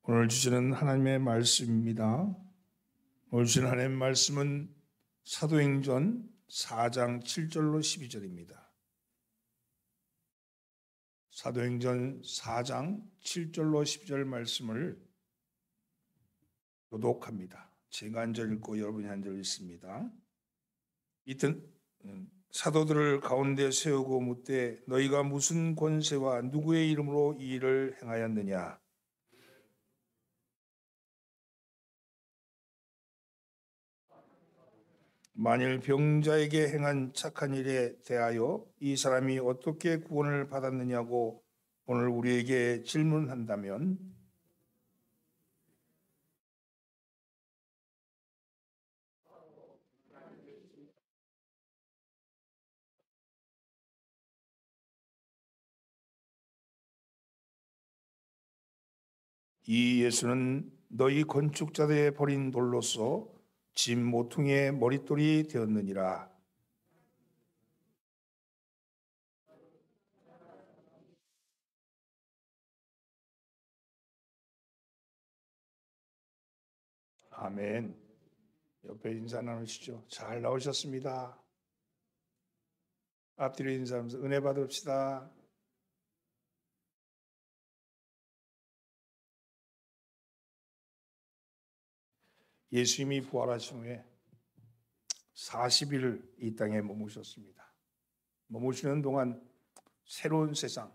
오늘 주시는 하나님의 말씀입니다. 오늘 주시는 하나님의 말씀은 사도행전 4장 7절로 12절입니다. 사도행전 4장 7절로 12절 말씀을 교독합니다. 제가 한 절 읽고 여러분이 한 절 읽습니다. 이튼 사도들을 가운데 세우고 묻되 너희가 무슨 권세와 누구의 이름으로 이 일을 행하였느냐? 만일 병자에게 행한 착한 일에 대하여 이 사람이 어떻게 구원을 받았느냐고 오늘 우리에게 질문한다면 이 예수는 너희 건축자들의 버린 돌로서 집 모퉁이의 머릿돌이 되었느니라. 아멘. 옆에 인사 나누시죠. 잘 나오셨습니다. 앞뒤로 인사하면서 은혜 받읍시다. 예수님이 부활하신 후에 40일 이 땅에 머무셨습니다. 머무시는 동안 새로운 세상,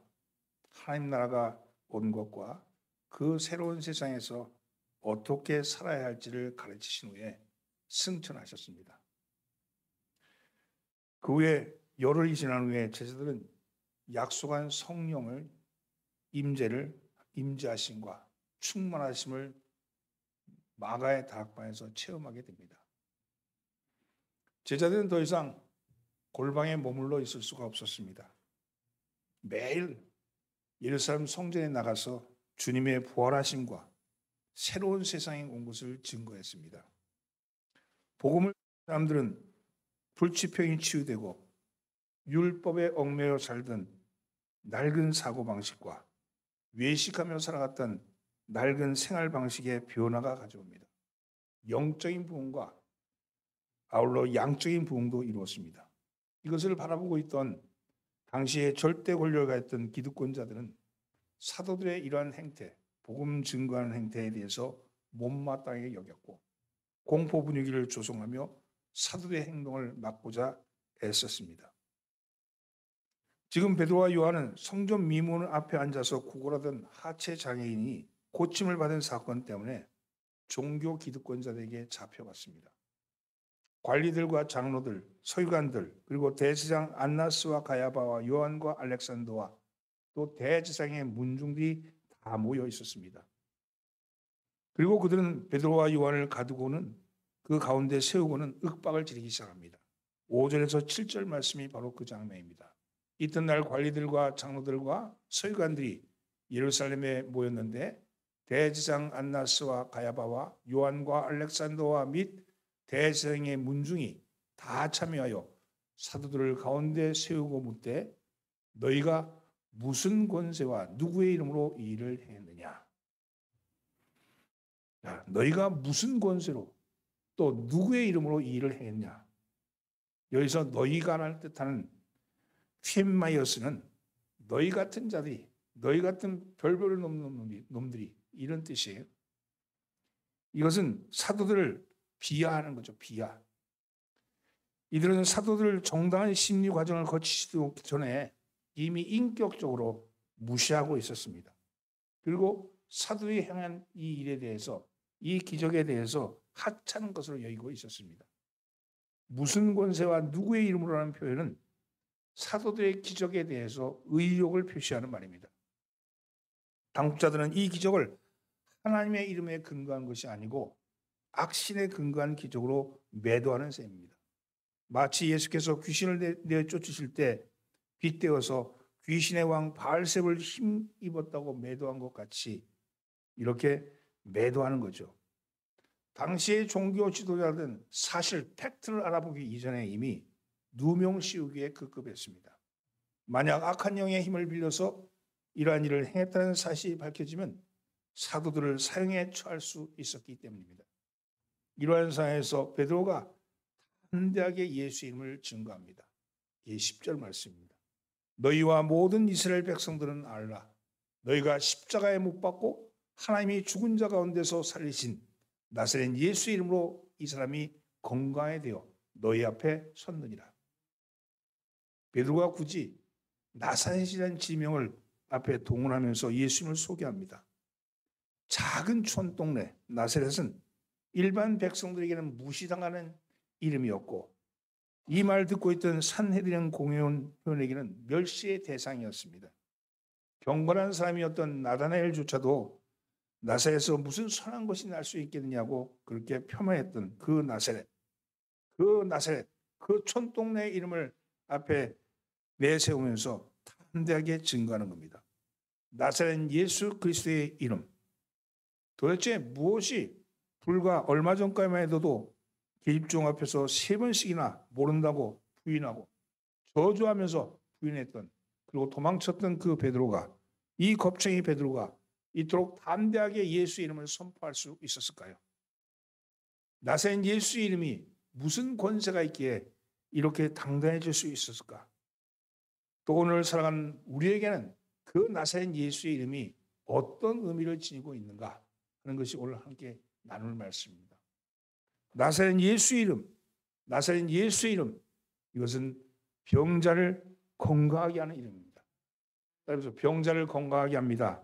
하나님 나라가 온 것과 그 새로운 세상에서 어떻게 살아야 할지를 가르치신 후에 승천하셨습니다. 그 후에 열흘이 지난 후에 제자들은 약속한 성령을 임재하심과 충만하심을 마가의 다락방에서 체험하게 됩니다. 제자들은 더 이상 골방에 머물러 있을 수가 없었습니다. 매일 예루살렘 성전에 나가서 주님의 부활하심과 새로운 세상에 온 것을 증거했습니다. 복음을 사람들은 불치병이 치유되고 율법에 얽매여 살던 낡은 사고방식과 외식하며 살아갔던 낡은 생활방식의 변화가 가져옵니다. 영적인 부흥과 아울러 양적인 부흥도 이루었습니다. 이것을 바라보고 있던 당시에 절대 권력을 했던 기득권자들은 사도들의 이러한 행태, 복음 증거하는 행태에 대해서 못마땅하게 여겼고 공포 분위기를 조성하며 사도의 행동을 막고자 애썼습니다. 지금 베드로와 요한은 성전 미문 앞에 앉아서 구걸하던 하체 장애인이 고침을 받은 사건 때문에 종교 기득권자들에게 잡혀갔습니다. 관리들과 장로들, 서기관들, 그리고 대제사장 안나스와 가야바와 요한과 알렉산더와 또 대제사장의 문중들이 다 모여 있었습니다. 그리고 그들은 베드로와 요한을 가두고는 그 가운데 세우고는 윽박을 지르기 시작합니다. 5절에서 7절 말씀이 바로 그 장면입니다. 이튿날 관리들과 장로들과 서기관들이 예루살렘에 모였는데 대제사장 안나스와 가야바와 요한과 알렉산더와 및 대제사장의 문중이 다 참여하여 사도들을 가운데 세우고 묻되 너희가 무슨 권세와 누구의 이름으로 이 일을 행했느냐? 너희가 무슨 권세로 또 누구의 이름으로 이 일을 행했냐? 여기서 너희가라는 뜻하는 펨마이어스는 너희 같은 자들이, 너희 같은 별별을 넘는 놈들이 이런 뜻이에요. 이것은 사도들을 비하하는 거죠. 비하. 이들은 사도들 정당한 심리 과정을 거치지도 전에 이미 인격적으로 무시하고 있었습니다. 그리고 사도의 행한 이 일에 대해서, 이 기적에 대해서 하찮은 것으로 여기고 있었습니다. 무슨 권세와 누구의 이름으로라는 표현은 사도들의 기적에 대해서 의욕을 표시하는 말입니다. 당국자들은 이 기적을 하나님의 이름에 근거한 것이 아니고 악신에 근거한 기적으로 매도하는 셈입니다. 마치 예수께서 귀신을 내쫓으실 때 빗대어서 귀신의 왕 바알셉을 힘입었다고 매도한 것 같이 이렇게 매도하는 거죠. 당시의 종교 지도자들은 사실 팩트를 알아보기 이전에 이미 누명 씌우기에 급급했습니다. 만약 악한 영의 힘을 빌려서 이러한 일을 행했다는 사실이 밝혀지면 사도들을 사형에 처할 수 있었기 때문입니다. 이러한 상황에서 베드로가 담대하게 예수 이름을 증거합니다. 이 10절 말씀입니다. 너희와 모든 이스라엘 백성들은 알라. 너희가 십자가에 못 박고 하나님이 죽은 자 가운데서 살리신 나사렛 예수 이름으로 이 사람이 건강하게 되어 너희 앞에 섰느니라. 베드로가 굳이 나사렛이라는 지명을 앞에 동원하면서 예수님을 소개합니다. 작은 촌동네 나사렛은 일반 백성들에게는 무시당하는 이름이었고 이 말 듣고 있던 산헤드린 공회원에게는 멸시의 대상이었습니다. 경건한 사람이었던 나다나엘조차도 나사렛에서 무슨 선한 것이 날 수 있겠느냐고 그렇게 폄하했던 그 나사렛, 그 촌동네의 이름을 앞에 내세우면서 담대하게 증거하는 겁니다. 나사렛 예수 그리스도의 이름. 도대체 무엇이 불과 얼마 전까지만 해도 계집종 앞에서 3번씩이나 모른다고 부인하고 저주하면서 부인했던 그리고 도망쳤던 그 베드로가 이 겁쟁이 베드로가 이토록 담대하게 예수 이름을 선포할 수 있었을까요? 나사렛 예수 이름이 무슨 권세가 있기에 이렇게 당당해질 수 있었을까? 또 오늘 살아가는 우리에게는 그 나사렛 예수의 이름이 어떤 의미를 지니고 있는가 하는 것이 오늘 함께 나눌 말씀입니다. 나사렛 예수의 이름, 이것은 병자를 건강하게 하는 이름입니다. 그래서 병자를 건강하게 합니다.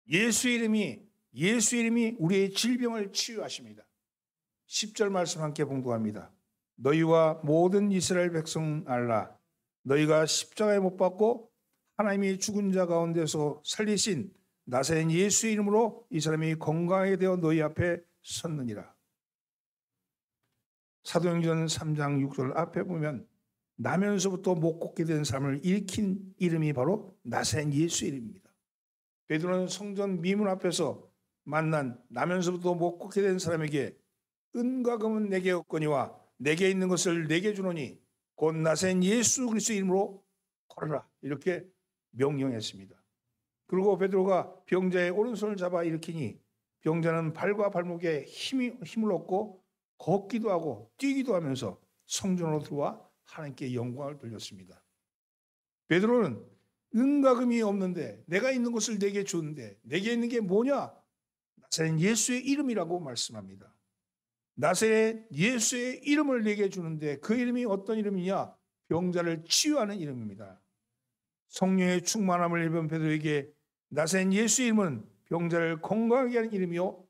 예수의 이름이 우리의 질병을 치유하십니다. 10절 말씀 함께 봉독합니다. 너희와 모든 이스라엘 백성 알라. 너희가 십자가에 못 박고 하나님이 죽은 자 가운데서 살리신 나사렛 예수의 이름으로 이 사람이 건강하게 되어 너희 앞에 섰느니라. 사도행전 3장 6절 앞에 보면 나면서부터 못 걷게 된 사람을 일으킨 이름이 바로 나사렛 예수 이름입니다. 베드로는 성전 미문 앞에서 만난 나면서부터 못 걷게 된 사람에게 은과 금은 내게 없거니와 내게 있는 것을 내게 주노니 곧 나사렛 예수 그리스도 이름으로 걸어라 이렇게 명령했습니다. 그리고 베드로가 병자의 오른손을 잡아 일으키니 병자는 발과 발목에 힘을 얻고 걷기도 하고 뛰기도 하면서 성전으로 들어와 하나님께 영광을 돌렸습니다. 베드로는 은과 금이 없는데 내가 있는 것을 내게 주는데 내게 있는 게 뭐냐? 나사렛 예수의 이름이라고 말씀합니다. 나사렛 예수의 이름을 내게 주는데 그 이름이 어떤 이름이냐? 병자를 치유하는 이름입니다. 성령의 충만함을 입은 베드로에게 나사렛 예수의 이름은 병자를 건강하게 하는 이름이요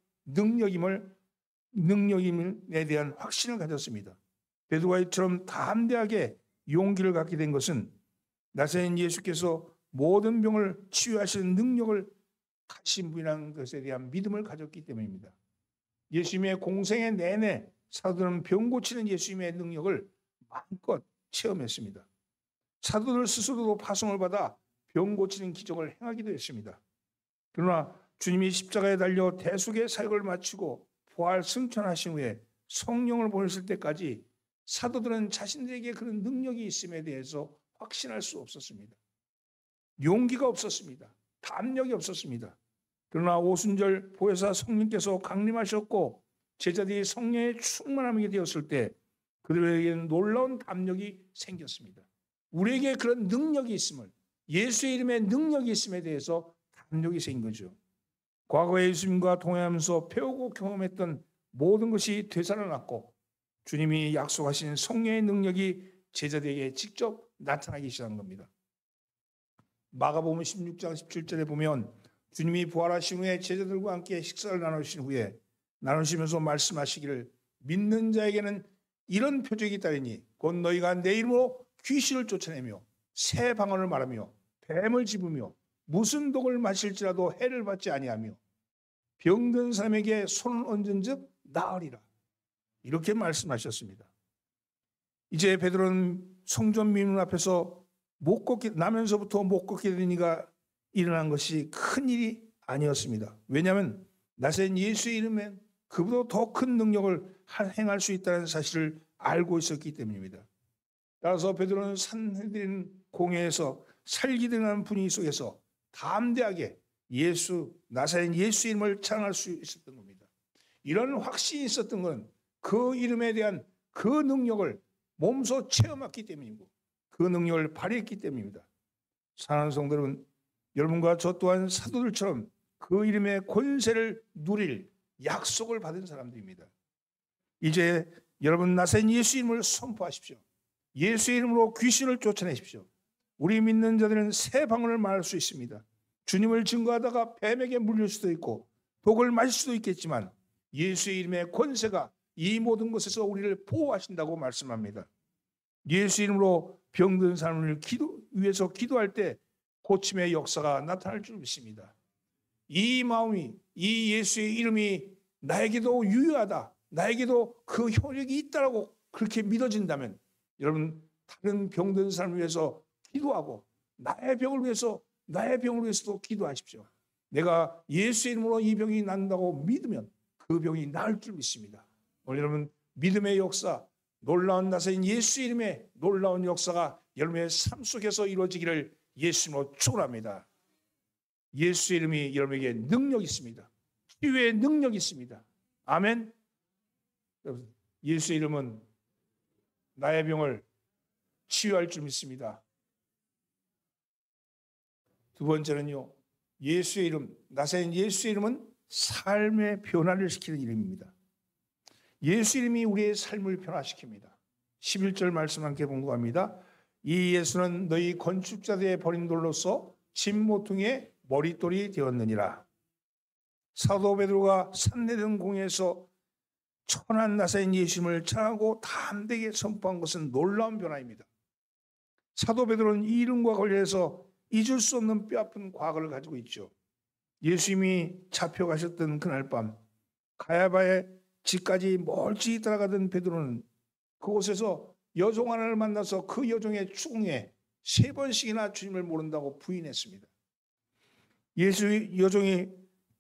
능력임에 대한 확신을 가졌습니다. 베드로가 이처럼 담대하게 용기를 갖게 된 것은 나사렛 예수께서 모든 병을 치유하시는 능력을 가신 분이라는 것에 대한 믿음을 가졌기 때문입니다. 예수님의 공생애 내내 사도들은 병 고치는 예수님의 능력을 마음껏 체험했습니다. 사도들 스스로도 파송을 받아 병 고치는 기적을 행하기도 했습니다. 그러나 주님이 십자가에 달려 대속의 사역을 마치고 부활 승천하신 후에 성령을 보냈을 때까지 사도들은 자신들에게 그런 능력이 있음에 대해서 확신할 수 없었습니다. 용기가 없었습니다. 담력이 없었습니다. 그러나 오순절 보혜사 성령께서 강림하셨고 제자들이 성령의 충만함이 되었을 때 그들에게는 놀라운 담력이 생겼습니다. 우리에게 그런 능력이 있음을, 예수의 이름에 능력이 있음에 대해서 담력이 생긴 거죠. 과거에 예수님과 동행하면서 배우고 경험했던 모든 것이 되살아났고 주님이 약속하신 성령의 능력이 제자들에게 직접 나타나기 시작한 겁니다. 마가복음 16장 17절에 보면 주님이 부활하신 후에 제자들과 함께 식사를 나누신 후에 나누시면서 말씀하시기를 믿는 자에게는 이런 표적이 있다니 곧 너희가 내 이름으로 귀신을 쫓아내며 새 방언을 말하며 뱀을 집으며 무슨 독을 마실지라도 해를 받지 아니하며 병든 사람에게 손을 얹은즉 나으리라. 이렇게 말씀하셨습니다. 이제 베드로는 성전 미문 앞에서 나면서부터 못 걷게 되니까 일어난 것이 큰 일이 아니었습니다. 왜냐하면 나사렛 예수의 이름엔 그보다 더 큰 능력을 행할 수 있다는 사실을 알고 있었기 때문입니다. 따라서 베드로는 산헤드린 공회에서 살기등한 분위기 속에서 담대하게 나사렛 예수 이름을 찬양할 수 있었던 겁니다. 이런 확신이 있었던 건 그 이름에 대한 그 능력을 몸소 체험했기 때문이고 그 능력을 발휘했기 때문입니다. 사랑하는 성도 여러분, 여러분과 저 또한 사도들처럼 그 이름의 권세를 누릴 약속을 받은 사람들입니다. 이제 여러분 나사렛 예수 이름을 선포하십시오. 예수 이름으로 귀신을 쫓아내십시오. 우리 믿는 자들은 새 방언을 말할 수 있습니다. 주님을 증거하다가 뱀에게 물릴 수도 있고 독을 마실 수도 있겠지만 예수의 이름의 권세가 이 모든 것에서 우리를 보호하신다고 말씀합니다. 예수 이름으로 병든 사람을 위해서 기도할 때 고침의 역사가 나타날 줄 믿습니다. 이 마음이, 이 예수의 이름이 나에게도 유효하다, 나에게도 그 효력이 있다라고 그렇게 믿어진다면 여러분 다른 병든 사람을 위해서 기도하고 나의 병을 위해서도 기도하십시오. 내가 예수의 이름으로 이 병이 낫는다고 믿으면 그 병이 나을 줄 믿습니다. 오늘 여러분 믿음의 역사, 놀라운 나사렛 예수 이름의 놀라운 역사가 여러분의 삶 속에서 이루어지기를 예수님으로 축원합니다. 예수 이름이 여러분에게 능력이 있습니다. 치유의 능력이 있습니다. 아멘. 예수의 이름은 나의 병을 치유할 줄 믿습니다. 두 번째는요, 예수의 이름, 나사렛 예수의 이름은 삶의 변화를 시키는 이름입니다. 예수 이름이 우리의 삶을 변화시킵니다. 11절 말씀 함께 공부합니다. 이 예수는 너희 건축자들의 버린 돌로서 집 모퉁이의 머릿돌이 되었느니라. 사도 베드로가 산내된 공에서 천한 나사렛 예수님을 찬양하고 담대하게 선포한 것은 놀라운 변화입니다. 사도 베드로는 이 이름과 관련해서 잊을 수 없는 뼈아픈 과거를 가지고 있죠. 예수님이 잡혀가셨던 그날 밤 가야바의 집까지 멀찍이 따라가던 베드로는 그곳에서 여종 하나를 만나서 그 여종의 추궁에 3번씩이나 주님을 모른다고 부인했습니다. 여종이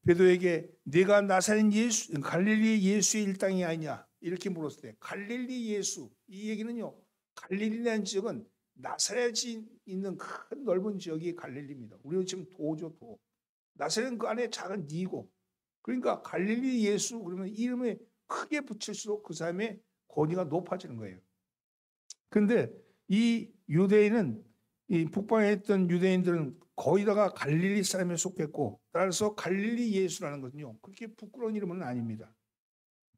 베드로에게 네가 나사렛 예수, 갈릴리 예수의 일당이 아니냐 이렇게 물었을 때 갈릴리 예수, 이 얘기는요, 갈릴리라는 지역은 나사렛이 있는 큰 넓은 지역이 갈릴리입니다. 우리는 지금 도죠, 도. 나사렛은 그 안에 작은 니고, 그러니까 갈릴리 예수 그러면 이름을 크게 붙일수록 그 사람의 권위가 높아지는 거예요. 그런데 이 유대인은, 이 북방에 있던 유대인들은 거의 다가 갈릴리 사람에 속했고, 따라서 갈릴리 예수라는 것은요 그렇게 부끄러운 이름은 아닙니다.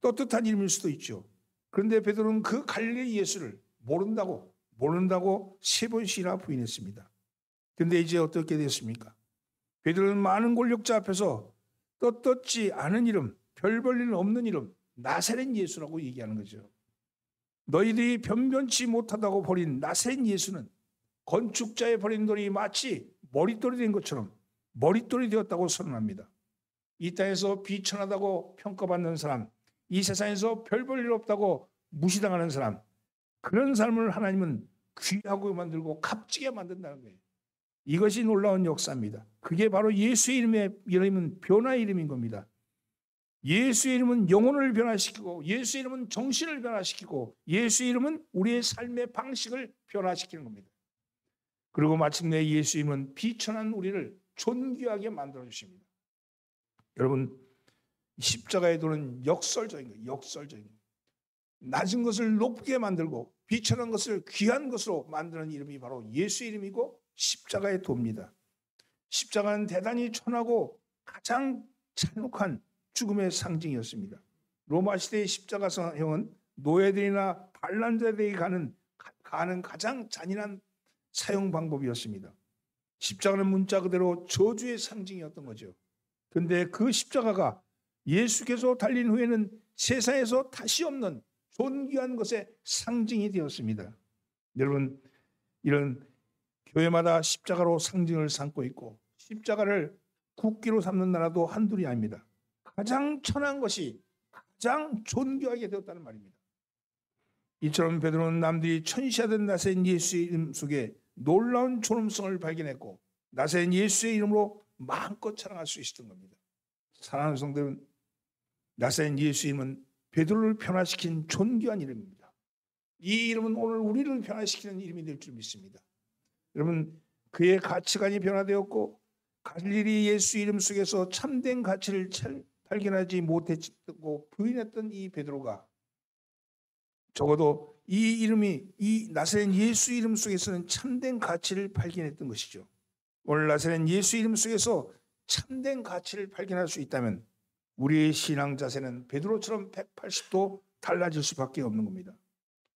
떳떳한 이름일 수도 있죠. 그런데 베드로는 그 갈릴리 예수를 모른다고 3번씩이나 부인했습니다. 그런데 이제 어떻게 됐습니까? 베드로는 많은 권력자 앞에서 떳떳지 않은 이름, 별 볼 일 없는 이름, 나사렛 예수라고 얘기하는 거죠. 너희들이 변변치 못하다고 버린 나사렛 예수는 건축자의 버린 돌이 마치 머릿돌이 된 것처럼 머릿돌이 되었다고 선언합니다. 이 땅에서 비천하다고 평가받는 사람, 이 세상에서 별 볼 일 없다고 무시당하는 사람, 그런 삶을 하나님은 귀하고 만들고 값지게 만든다는 거예요. 이것이 놀라운 역사입니다. 그게 바로 예수의 이름은 변화의 이름인 겁니다. 예수의 이름은 영혼을 변화시키고, 예수의 이름은 정신을 변화시키고, 예수의 이름은 우리의 삶의 방식을 변화시키는 겁니다. 그리고 마침내 예수의 이름은 비천한 우리를 존귀하게 만들어 주십니다. 여러분, 십자가의 도는 역설적인 거예요. 역설적인 거예요. 낮은 것을 높게 만들고 비천한 것을 귀한 것으로 만드는 이름이 바로 예수의 이름이고 십자가의 도입니다. 십자가는 대단히 천하고 가장 잔혹한 죽음의 상징이었습니다. 로마 시대의 십자가형은 노예들이나 반란자들에게 가는 가장 잔인한 사용 방법이었습니다. 십자가는 문자 그대로 저주의 상징이었던 거죠. 그런데 그 십자가가 예수께서 달린 후에는 세상에서 다시 없는 존귀한 것의 상징이 되었습니다. 여러분, 이런 교회마다 십자가로 상징을 삼고 있고 십자가를 국기로 삼는 나라도 한둘이 아닙니다. 가장 천한 것이 가장 존귀하게 되었다는 말입니다. 이처럼 베드로는 남들이 천시하던 나사렛 예수의 이름 속에 놀라운 존엄성을 발견했고 나사렛 예수의 이름으로 마음껏 자랑할 수 있었던 겁니다. 사랑하는 성도는 나사렛 예수의 이름은 베드로를 변화시킨 존귀한 이름입니다. 이 이름은 오늘 우리를 변화시키는 이름이 될 줄 믿습니다. 여러분, 그의 가치관이 변화되었고 갈릴리 예수 이름 속에서 참된 가치를 발견하지 못했고 부인했던 이 베드로가 적어도 이 이름이 이 나사렛 예수 이름 속에서는 참된 가치를 발견했던 것이죠. 오늘 나사렛 예수 이름 속에서 참된 가치를 발견할 수 있다면 우리의 신앙 자세는 베드로처럼 180도 달라질 수밖에 없는 겁니다.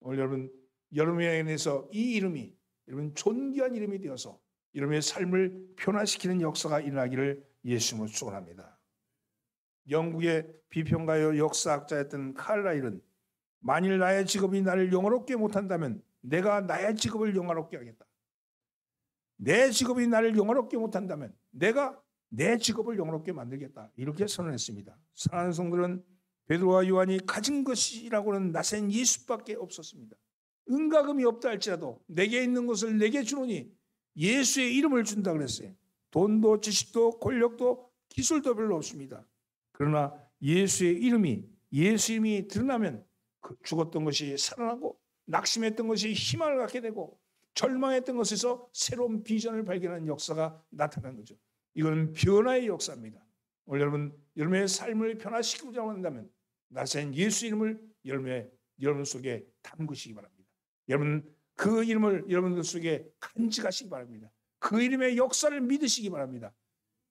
오늘 여러분에 인해서 이 이름이 여러분 존귀한 이름이 되어서 여러분의 삶을 변화시키는 역사가 일어나기를 예수님으로 축원합니다. 영국의 비평가요 역사학자였던 칼라일은 만일 나의 직업이 나를 영화롭게 못한다면 내가 나의 직업을 영화롭게 하겠다. 내 직업이 나를 영화롭게 못한다면 내가 내 직업을 영화롭게 만들겠다. 이렇게 선언했습니다. 사랑하는 성도들은 베드로와 요한이 가진 것이라고는 나사렛 예수밖에 없었습니다. 은가금이 없다 할지라도 내게 있는 것을 내게 주노니 예수의 이름을 준다 그랬어요. 돈도 지식도 권력도 기술도 별로 없습니다. 그러나 예수의 이름이 드러나면 그 죽었던 것이 살아나고 낙심했던 것이 희망을 갖게 되고 절망했던 것에서 새로운 비전을 발견하는 역사가 나타나는 거죠. 이건 변화의 역사입니다. 오늘 여러분의 삶을 변화시키고자 한다면 나사렛 예수 이름을 여러분 속에 담그시기 바랍니다. 여러분 그 이름을 여러분들 속에 간직하시기 바랍니다. 그 이름의 역사를 믿으시기 바랍니다.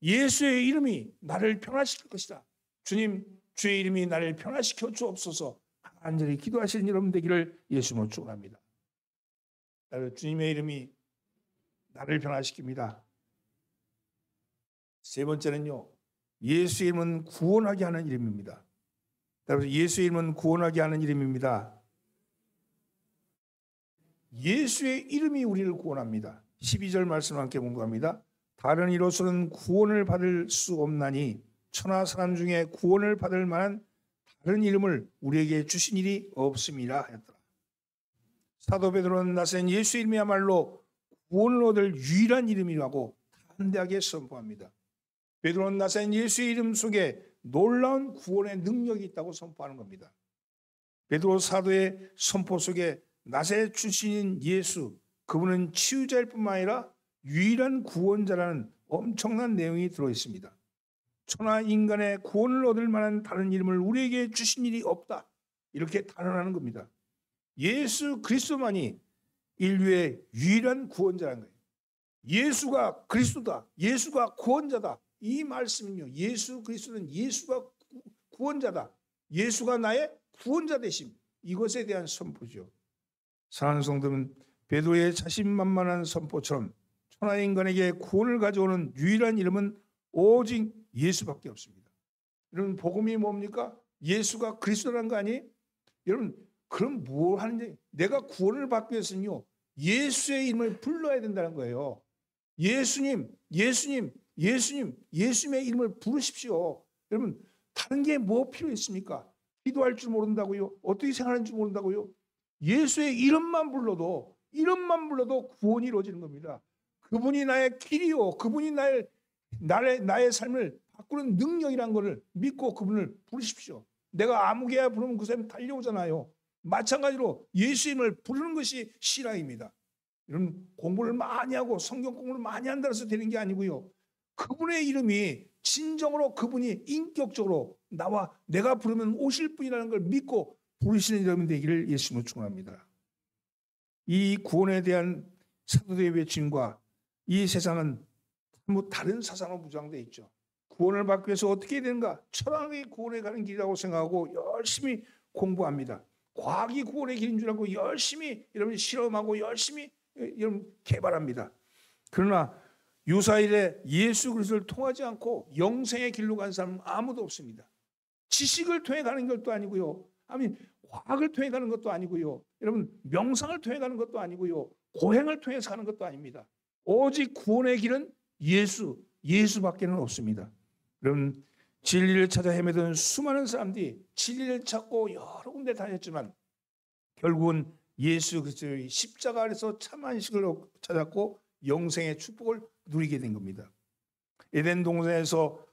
예수의 이름이 나를 변화시킬 것이다. 주님, 주의 이름이 나를 변화시켜 주옵소서. 간절히 기도하시는 여러분 되기를 예수님으로 축원합니다. 주님의 이름이 나를 변화시킵니다. 세 번째는요, 예수의 이름은 구원하게 하는 이름입니다. 여러분, 예수의 이름은 구원하게 하는 이름입니다. 예수의 이름이 우리를 구원합니다. 12절 말씀을 함께 공부합니다. 다른 이로서는 구원을 받을 수 없나니 천하 사람 중에 구원을 받을 만한 다른 이름을 우리에게 주신 일이 없음이라 했더라. 사도 베드로는 나사렛 예수 이름이야말로 구원을 얻을 유일한 이름이라고 담대하게 선포합니다. 베드로는 나사렛 예수의 이름 속에 놀라운 구원의 능력이 있다고 선포하는 겁니다. 베드로 사도의 선포 속에 나사렛 출신인 예수, 그분은 치유자일 뿐만 아니라 유일한 구원자라는 엄청난 내용이 들어있습니다. 천하 인간의 구원을 얻을 만한 다른 이름을 우리에게 주신 일이 없다. 이렇게 단언하는 겁니다. 예수 그리스도만이 인류의 유일한 구원자라는 거예요. 예수가 그리스도다. 예수가 구원자다. 이 말씀은요. 예수 그리스도는 예수가 구원자다. 예수가 나의 구원자 되심. 이것에 대한 선포죠. 사랑하는 성도는 베드로의 자신만만한 선포처럼 천하 인간에게 구원을 가져오는 유일한 이름은 오직 예수밖에 없습니다. 여러분 복음이 뭡니까? 예수가 그리스도라는 거 아니에요? 여러분 그럼 뭘 하는지 내가 구원을 받기 위해서는요 예수의 이름을 불러야 된다는 거예요. 예수님, 예수님, 예수님, 예수님의 이름을 부르십시오. 여러분 다른 게 뭐 필요 있습니까? 기도할 줄 모른다고요? 어떻게 생활하는 줄 모른다고요? 예수의 이름만 불러도 구원이 이루어지는 겁니다. 그분이 나의 길이요, 그분이 나의 삶을 바꾸는 능력이라는 것을 믿고 그분을 부르십시오. 내가 아무개야 부르면 그 사람이 달려오잖아요. 마찬가지로 예수 이름을 부르는 것이 신앙입니다. 여러분 공부를 많이 하고 성경 공부를 많이 한다고 해서 되는 게 아니고요. 그분의 이름이 진정으로 그분이 인격적으로 내가 부르면 오실 분이라는 걸 믿고 부르시는 여러분 되기를 예수님으로 축원합니다. 이 구원에 대한 사도들의 외침과 이 세상은 다른 사상으로 무장되어 있죠. 구원을 받기 위해서 어떻게 해야 되는가? 철학이 구원에 가는 길이라고 생각하고 열심히 공부합니다. 과학이 구원의 길인 줄 알고 열심히 여러분 실험하고 열심히 여러분 개발합니다. 그러나 유사일에 예수 그리스도를 통하지 않고 영생의 길로 간 사람은 아무도 없습니다. 지식을 통해 가는 것도 아니고요. 과학을 통해 가는 것도 아니고요. 여러분 명상을 통해 가는 것도 아니고요. 고행을 통해서 가는 것도 아닙니다. 오직 구원의 길은 예수밖에는 없습니다. 여러분 진리를 찾아 헤매던 수많은 사람들이 진리를 찾고 여러 군데 다녔지만 결국은 예수 그리스도의 십자가 아래서 참 안식을 찾았고 영생의 축복을 누리게 된 겁니다. 에덴 동산에서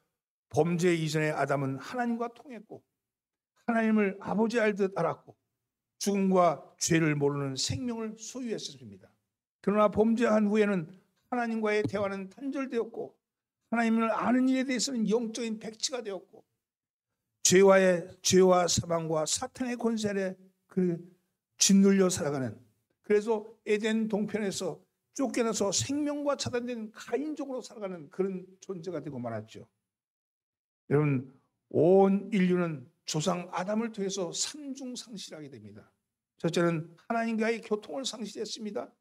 범죄 이전의 아담은 하나님과 통했고 하나님을 아버지 알듯 알았고 죽음과 죄를 모르는 생명을 소유했습니다. 그러나 범죄한 후에는 하나님과의 대화는 단절되었고 하나님을 아는 일에 대해서는 영적인 백치가 되었고, 죄와 사망과 사탄의 권세 아래 짓눌려 살아가는, 그래서 에덴 동편에서 쫓겨나서 생명과 차단된 가인적으로 살아가는 그런 존재가 되고 말았죠. 여러분, 온 인류는 조상 아담을 통해서 삼중 상실하게 됩니다. 첫째는 하나님과의 교통을 상실했습니다.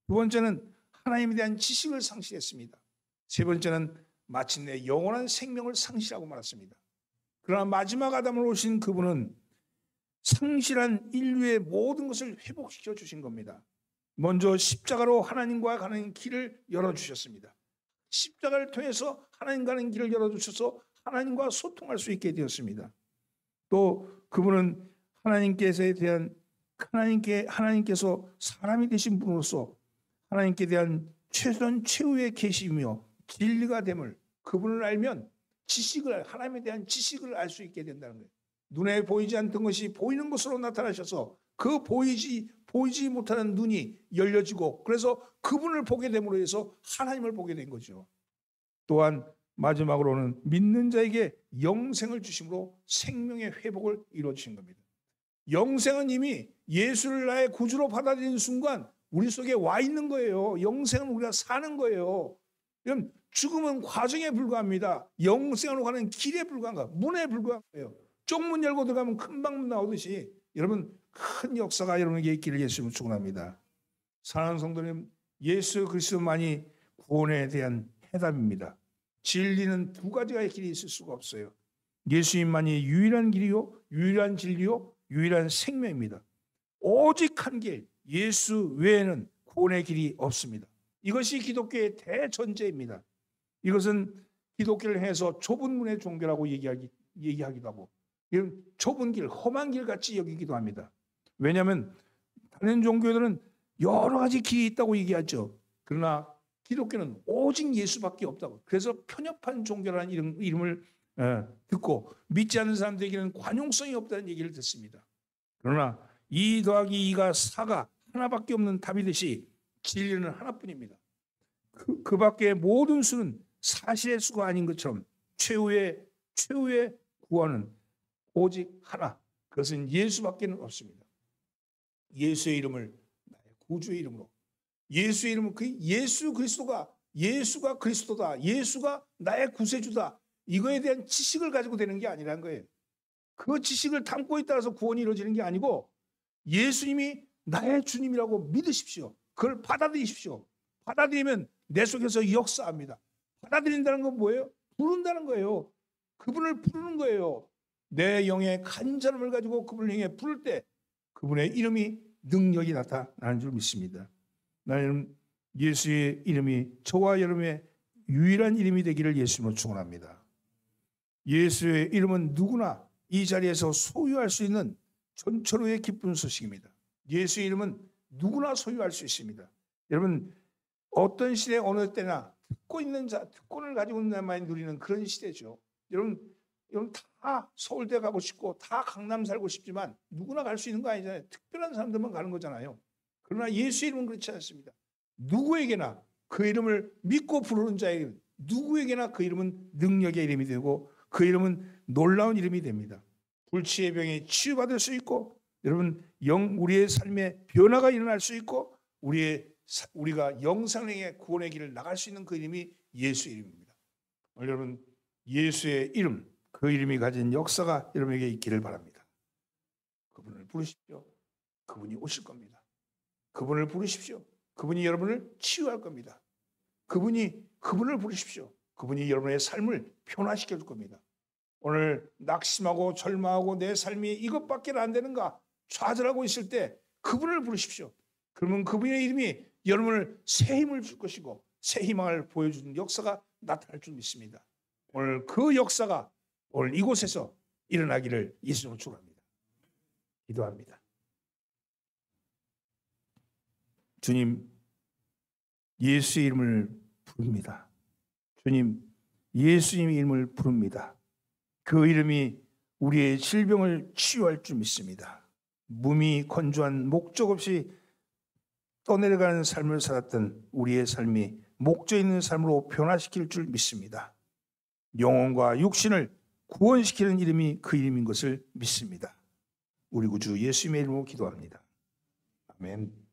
두 번째는 하나님에 대한 지식을 상실했습니다. 세 번째는 마침내 영원한 생명을 상실하고 말았습니다. 그러나 마지막 아담으로 오신 그분은 상실한 인류의 모든 것을 회복시켜 주신 겁니다. 먼저 십자가로 하나님과 가는 길을 열어주셨습니다. 십자가를 통해서 하나님과 가는 길을 열어주셔서 하나님과 소통할 수 있게 되었습니다. 또 그분은 하나님께서 사람이 되신 분으로서 하나님께 대한 최후의 계시이며 진리가 됨을, 그분을 알면 하나님에 대한 지식을 알 수 있게 된다는 거예요. 눈에 보이지 않던 것이 보이는 것으로 나타나셔서 그 보이지 못하는 눈이 열려지고, 그래서 그분을 보게 됨으로 해서 하나님을 보게 된 거죠. 또한 마지막으로는 믿는 자에게 영생을 주심으로 생명의 회복을 이루어 주신 겁니다. 영생은 이미 예수를 나의 구주로 받아들이는 순간 우리 속에 와 있는 거예요. 영생은 우리가 사는 거예요. 그럼 죽음은 과정에 불과합니다. 영생으로 가는 길에 불과한 거, 문에 불과한 거예요. 쪽문 열고 들어가면 큰 방문 나오듯이 여러분, 큰 역사가 여러분에게 있기를 예수님을 축원합니다. 사랑하는 성도님, 예수 그리스도만이 구원에 대한 해답입니다. 진리는 두 가지의 길이 있을 수가 없어요. 예수님만이 유일한 길이요, 유일한 진리요, 유일한 생명입니다. 오직 한 길, 예수 외에는 구원의 길이 없습니다. 이것이 기독교의 대전제입니다. 이것은 기독교를 해서 좁은 문의 종교라고 얘기하기도 하고, 이런 좁은 길, 험한 길 같이 여기기도 합니다. 왜냐하면 다른 종교들은 여러 가지 길이 있다고 얘기하죠. 그러나 기독교는 오직 예수밖에 없다고. 그래서 편협한 종교라는 이름을 듣고 믿지 않는 사람들에게는 관용성이 없다는 얘기를 듣습니다. 그러나 2 더하기 2가 4가 하나밖에 없는 답이듯이 진리는 하나뿐입니다. 그 밖에 모든 수는 사실의 수가 아닌 것처럼 최후의 구원은 오직 하나, 그것은 예수밖에는 없습니다. 예수의 이름을 나의 구주의 이름으로, 예수의 이름은 예수가 그리스도다, 예수가 나의 구세주다, 이거에 대한 지식을 가지고 되는 게 아니라는 거예요. 그 지식을 담고 있다라서 구원이 이루어지는 게 아니고, 예수님이 나의 주님이라고 믿으십시오. 그걸 받아들이십시오. 받아들이면 내 속에서 역사합니다. 받아들인다는 건 뭐예요? 부른다는 거예요. 그분을 부르는 거예요. 내 영의 간절함을 가지고 그분을 향해 부를 때 그분의 이름이 능력이 나타나는 줄 믿습니다. 나는 예수의 이름이 저와 여러분의 유일한 이름이 되기를 예수님으로 축원합니다. 예수의 이름은 누구나 이 자리에서 소유할 수 있는 전철호의 기쁜 소식입니다. 예수의 이름은 누구나 소유할 수 있습니다. 여러분, 어떤 시대 어느 때나 특권을 가지고 있는 자만이 누리는 그런 시대죠. 여러분 다 서울대 가고 싶고 다 강남 살고 싶지만 누구나 갈 수 있는 거 아니잖아요. 특별한 사람들만 가는 거잖아요. 그러나 예수의 이름은 그렇지 않습니다. 누구에게나 그 이름을 믿고 부르는 자에게, 누구에게나 그 이름은 능력의 이름이 되고 그 이름은 놀라운 이름이 됩니다. 불치의 병에 치유받을 수 있고, 여러분 우리의 삶에 변화가 일어날 수 있고, 우리가 영생의 구원의 길을 나갈 수 있는 그 이름이 예수의 이름입니다. 여러분, 예수의 이름, 그 이름이 가진 역사가 여러분에게 있기를 바랍니다. 그분을 부르십시오. 그분이 오실 겁니다. 그분을 부르십시오. 그분이 여러분을 치유할 겁니다. 그분을 부르십시오. 그분이 여러분의 삶을 변화시켜 줄 겁니다. 오늘 낙심하고 절망하고 내 삶이 이것밖에 안 되는가 좌절하고 있을 때 그분을 부르십시오. 그러면 그분의 이름이 여러분을 새 힘을 줄 것이고 새 희망을 보여주는 역사가 나타날 줄 믿습니다. 오늘 그 역사가 오늘 이곳에서 일어나기를 예수님으로 축원합니다. 기도합니다. 주님, 예수의 이름을 부릅니다. 주님, 예수님의 이름을 부릅니다. 그 이름이 우리의 질병을 치유할 줄 믿습니다. 몸이 건조한 목적 없이 떠내려가는 삶을 살았던 우리의 삶이 목적 있는 삶으로 변화시킬 줄 믿습니다. 영혼과 육신을 구원시키는 이름이 그 이름인 것을 믿습니다. 우리 구주 예수님의 이름으로 기도합니다. 아멘.